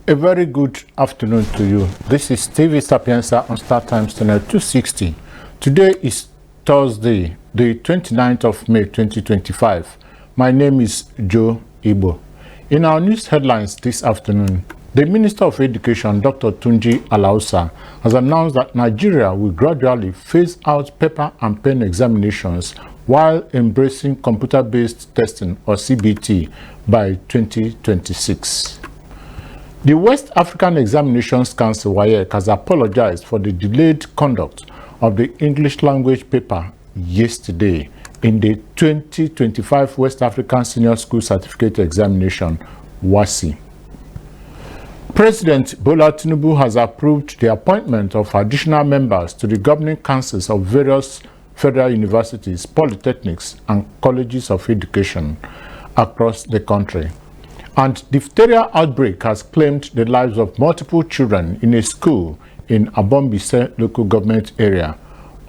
A very good afternoon to you. This is TV Sapienza on Star Times Channel 260. Today is Thursday, the 29th of May 2025. My name is Joe Ibo. In our news headlines this afternoon, the Minister of Education, Dr. Olatunji Alausa, has announced that Nigeria will gradually phase out paper and pen examinations while embracing computer-based testing or CBT by 2026. The West African Examinations Council WAEC has apologized for the delayed conduct of the English language paper yesterday in the 2025 West African Senior School Certificate Examination WASSCE. President Bola Tinubu has approved the appointment of additional members to the governing councils of various federal universities, polytechnics, and colleges of education across the country. And diphtheria outbreak has claimed the lives of multiple children in a school in Abombise local government area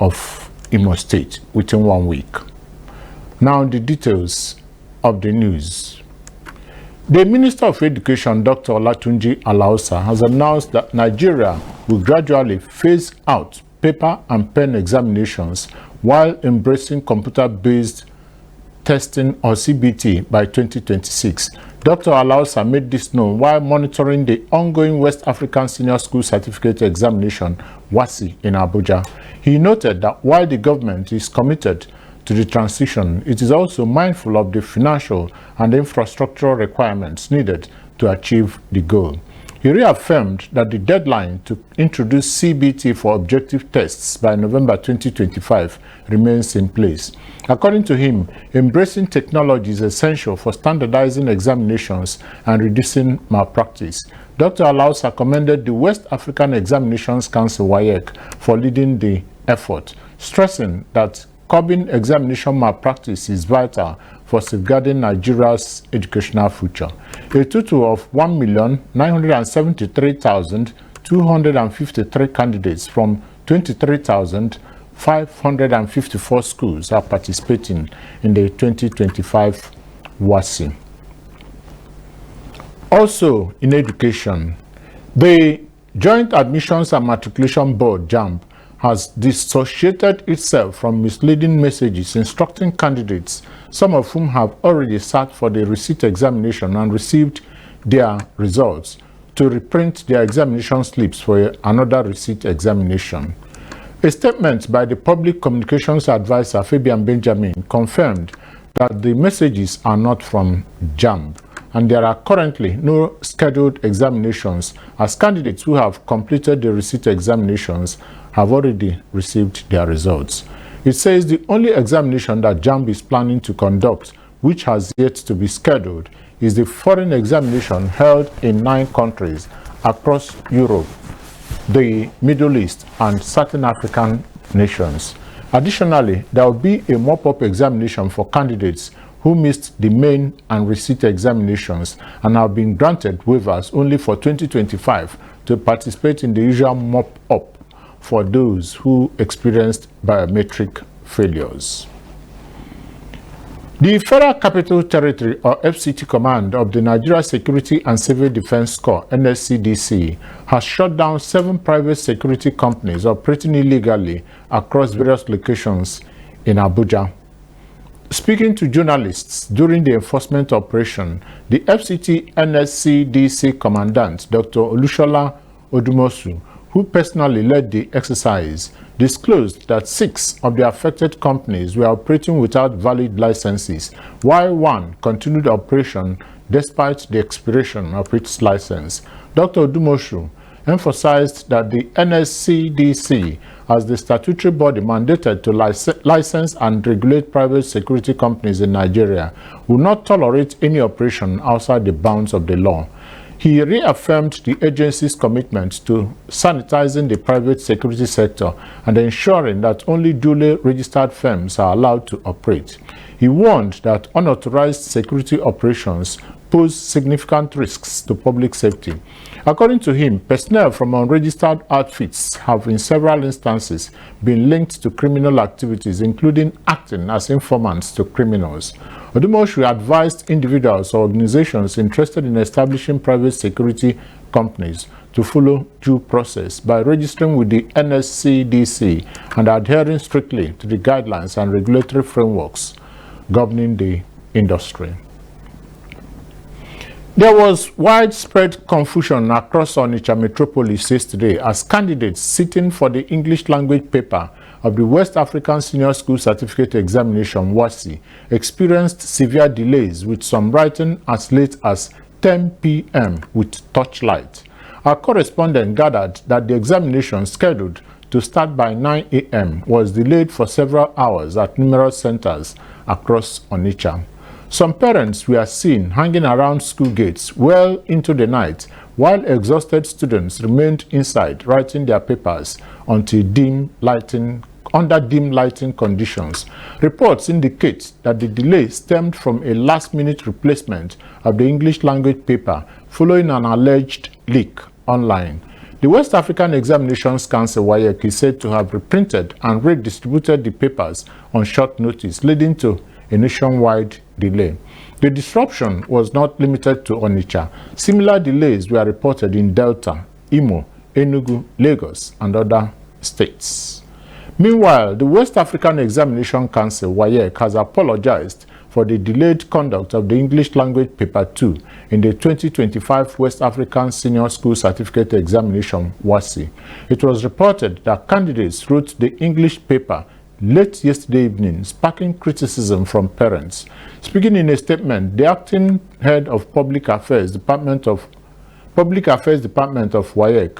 of Imo State within 1 week. Now the details of the news. The Minister of Education, Dr. Olatunji Alausa, has announced that Nigeria will gradually phase out paper and pen examinations while embracing computer-based testing or CBT by 2026. Dr. Alausa made this known while monitoring the ongoing West African Senior School Certificate Examination WASSCE in Abuja. He noted that while the government is committed to the transition, it is also mindful of the financial and infrastructural requirements needed to achieve the goal. He reaffirmed that the deadline to introduce CBT for objective tests by November 2025 remains in place. According to him, embracing technology is essential for standardizing examinations and reducing malpractice. Dr. Alausa commended the West African Examinations Council WAEC for leading the effort, stressing that curbing examination malpractice is vital for safeguarding Nigeria's educational future. A total of 1,973,253 candidates from 23,554 schools are participating in the 2025 WASSCE. Also in education, the Joint Admissions and Matriculation Board JAMB has dissociated itself from misleading messages instructing candidates, some of whom have already sat for the resit examination and received their results, to reprint their examination slips for another resit examination. A statement by the Public Communications Advisor, Fabian Benjamin, confirmed that the messages are not from JAMB, and there are currently no scheduled examinations, as candidates who have completed the resit examinations have already received their results. It says the only examination that JAMB is planning to conduct, which has yet to be scheduled, is the foreign examination held in 9 countries across Europe, the Middle East, and certain African nations. Additionally, there will be a mop-up examination for candidates who missed the main and resit examinations and have been granted waivers only for 2025 to participate in the usual mop-up for those who experienced biometric failures. The Federal Capital Territory or FCT Command of the Nigeria Security and Civil Defense Corps (NSCDC) has shut down 7 private security companies operating illegally across various locations in Abuja. Speaking to journalists during the enforcement operation, the FCT NSCDC Commandant, Dr. Olusola Odumosu, who personally led the exercise, disclosed that 6 of the affected companies were operating without valid licenses, while 1 continued operation despite the expiration of its license. Dr. Odumosu emphasized that the NSCDC, as the statutory body mandated to license and regulate private security companies in Nigeria, will not tolerate any operation outside the bounds of the law. He reaffirmed the agency's commitment to sanitizing the private security sector and ensuring that only duly registered firms are allowed to operate. He warned that unauthorized security operations pose significant risks to public safety. According to him, personnel from unregistered outfits have in several instances been linked to criminal activities, including acting as informants to criminals. Odumoshu advised individuals or organizations interested in establishing private security companies to follow due process by registering with the NSCDC and adhering strictly to the guidelines and regulatory frameworks governing the industry. There was widespread confusion across Onitsha metropolis yesterday as candidates sitting for the English language paper of the West African Senior School Certificate Examination WASSCE experienced severe delays, with some writing as late as 10 p.m. with torchlight. Our correspondent gathered that the examination, scheduled to start by 9 a.m., was delayed for several hours at numerous centers across Onitsha. Some parents were seen hanging around school gates well into the night, while exhausted students remained inside writing their papers until under dim lighting conditions. Reports indicate that the delay stemmed from a last-minute replacement of the English language paper following an alleged leak online. The West African Examinations Council WAEC is said to have reprinted and redistributed the papers on short notice, leading to a nationwide delay. The disruption was not limited to Onitsha. Similar delays were reported in Delta, Imo, Enugu, Lagos, and other states. Meanwhile, the West African Examination Council WAEC has apologized for the delayed conduct of the English Language Paper 2 in the 2025 West African Senior School Certificate Examination WASSCE. It was reported that candidates wrote the English paper late yesterday evening, sparking criticism from parents. Speaking in a statement, the acting head of Public Affairs Department of WAEC,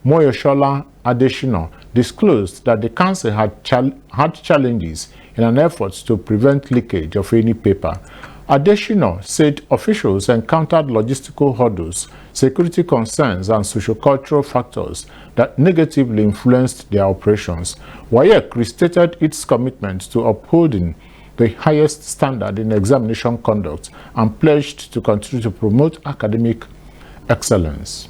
Moyoshola Adeshino, disclosed that the council had challenges in an effort to prevent leakage of any paper. Adeshino said officials encountered logistical hurdles, security concerns, and sociocultural factors that negatively influenced their operations. WAEC restated its commitment to upholding the highest standard in examination conduct and pledged to continue to promote academic excellence.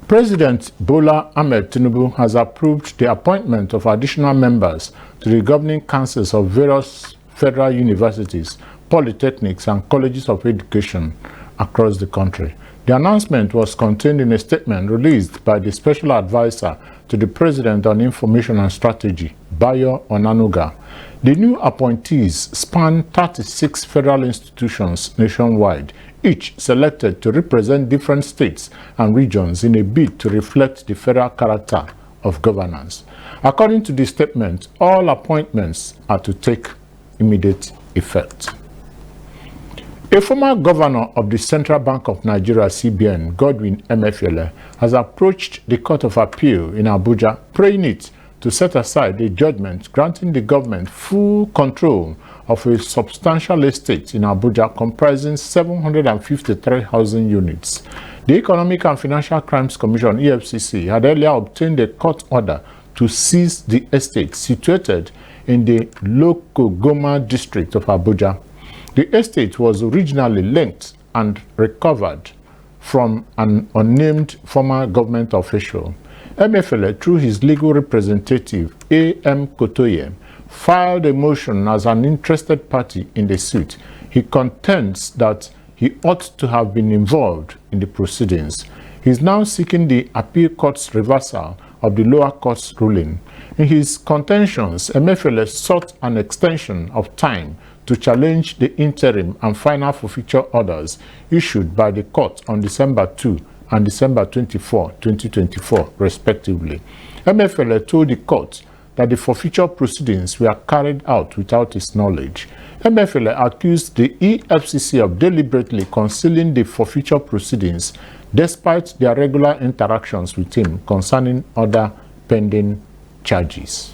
President Bola Ahmed Tinubu has approved the appointment of additional members to the governing councils of various federal universities, polytechnics, and colleges of education across the country. The announcement was contained in a statement released by the Special Advisor to the President on Information and Strategy, Bayo Onanuga. The new appointees span 36 federal institutions nationwide, each selected to represent different states and regions in a bid to reflect the federal character of governance. According to the statement, all appointments are to take immediate effect. A former governor of the Central Bank of Nigeria, CBN, Godwin Emefiele, has approached the Court of Appeal in Abuja, praying it to set aside a judgment granting the government full control of a substantial estate in Abuja comprising 753 housing units. The Economic and Financial Crimes Commission, EFCC, had earlier obtained a court order to seize the estate situated in the Lokogoma district of Abuja. The estate was originally linked and recovered from an unnamed former government official. Emefiele, through his legal representative, A.M. Kotoye, filed a motion as an interested party in the suit. He contends that he ought to have been involved in the proceedings. He is now seeking the appeal court's reversal of the lower court's ruling. In his contentions, Emefiele sought an extension of time to challenge the interim and final forfeiture orders issued by the court on December 2 and December 24, 2024, respectively. Emefiele told the court that the forfeiture proceedings were carried out without his knowledge. Emefiele accused the EFCC of deliberately concealing the forfeiture proceedings despite their regular interactions with him concerning other pending charges.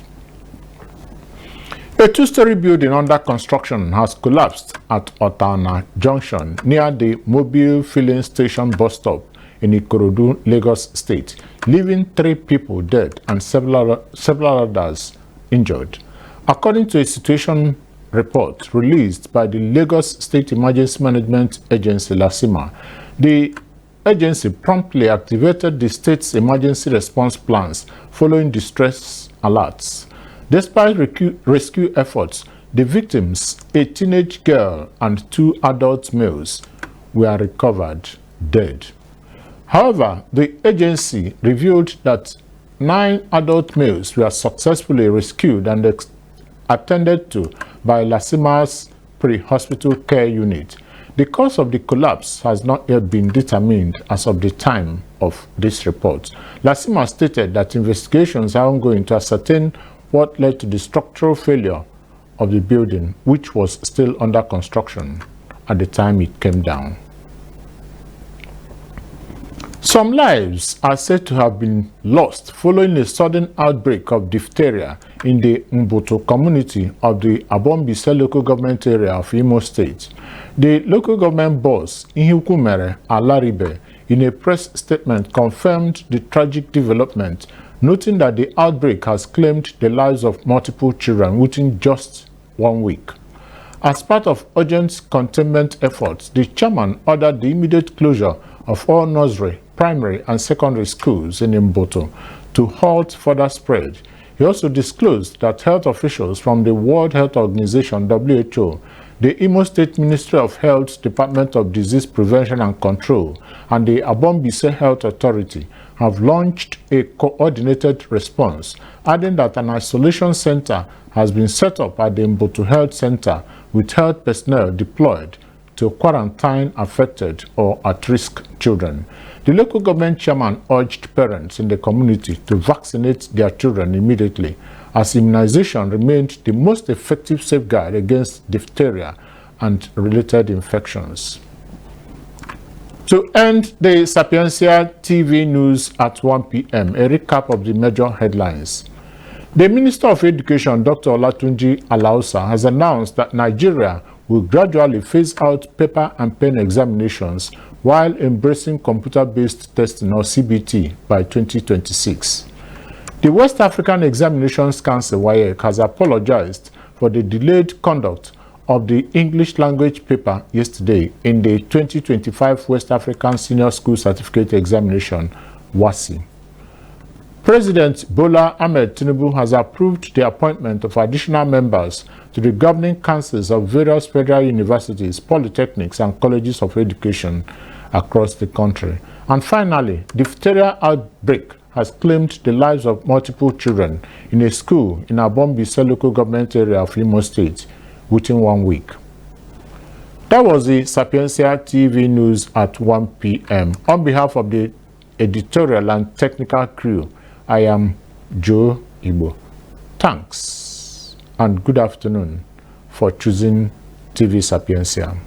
A two-story building under construction has collapsed at Otana Junction near the mobile filling station bus stop in Ikorodu, Lagos State, leaving 3 people dead and several others injured. According to a situation report released by the Lagos State Emergency Management Agency, LASEMA, the agency promptly activated the state's emergency response plans following distress alerts. Despite rescue efforts, the victims, a teenage girl and 2 adult males, were recovered dead. However, the agency revealed that 9 adult males were successfully rescued and attended to by LASEMA's pre-hospital care unit. The cause of the collapse has not yet been determined as of the time of this report. LASEMA stated that investigations are ongoing to ascertain what led to the structural failure of the building, which was still under construction at the time it came down. Some lives are said to have been lost following a sudden outbreak of diphtheria in the Mbutu community of the Abombise local government area of Imo State. The local government boss, Ihukumere Alaribe, in a press statement confirmed the tragic development, noting that the outbreak has claimed the lives of multiple children within just 1 week. As part of urgent containment efforts, the chairman ordered the immediate closure of all nursery, primary and secondary schools in Mbutu to halt further spread. He also disclosed that health officials from the World Health Organization (WHO), the Imo State Ministry of Health, Department of Disease Prevention and Control, and the Abombise Health Authority have launched a coordinated response, adding that an isolation center has been set up at the Mbutu Health Center with health personnel deployed to quarantine affected or at-risk children. The local government chairman urged parents in the community to vaccinate their children immediately, as immunization remained the most effective safeguard against diphtheria and related infections. To end the Sapientia TV news at 1 p.m., a recap of the major headlines. The Minister of Education, Dr. Olatunji Alausa, has announced that Nigeria will gradually phase out paper and pen examinations while embracing computer-based testing or CBT by 2026. The West African Examinations Council WAEC has apologized for the delayed conduct of the English language paper yesterday in the 2025 West African Senior School Certificate Examination WASSCE. President Bola Ahmed Tinubu has approved the appointment of additional members to the governing councils of various federal universities, polytechnics, and colleges of education across the country. And finally, diphtheria outbreak has claimed the lives of multiple children in a school in Abombise local government area of Imo State within 1 week. That was the Sapientia TV news at 1 p.m. On behalf of the editorial and technical crew, I am Joe Igbo. Thanks and good afternoon for choosing TV Sapientia.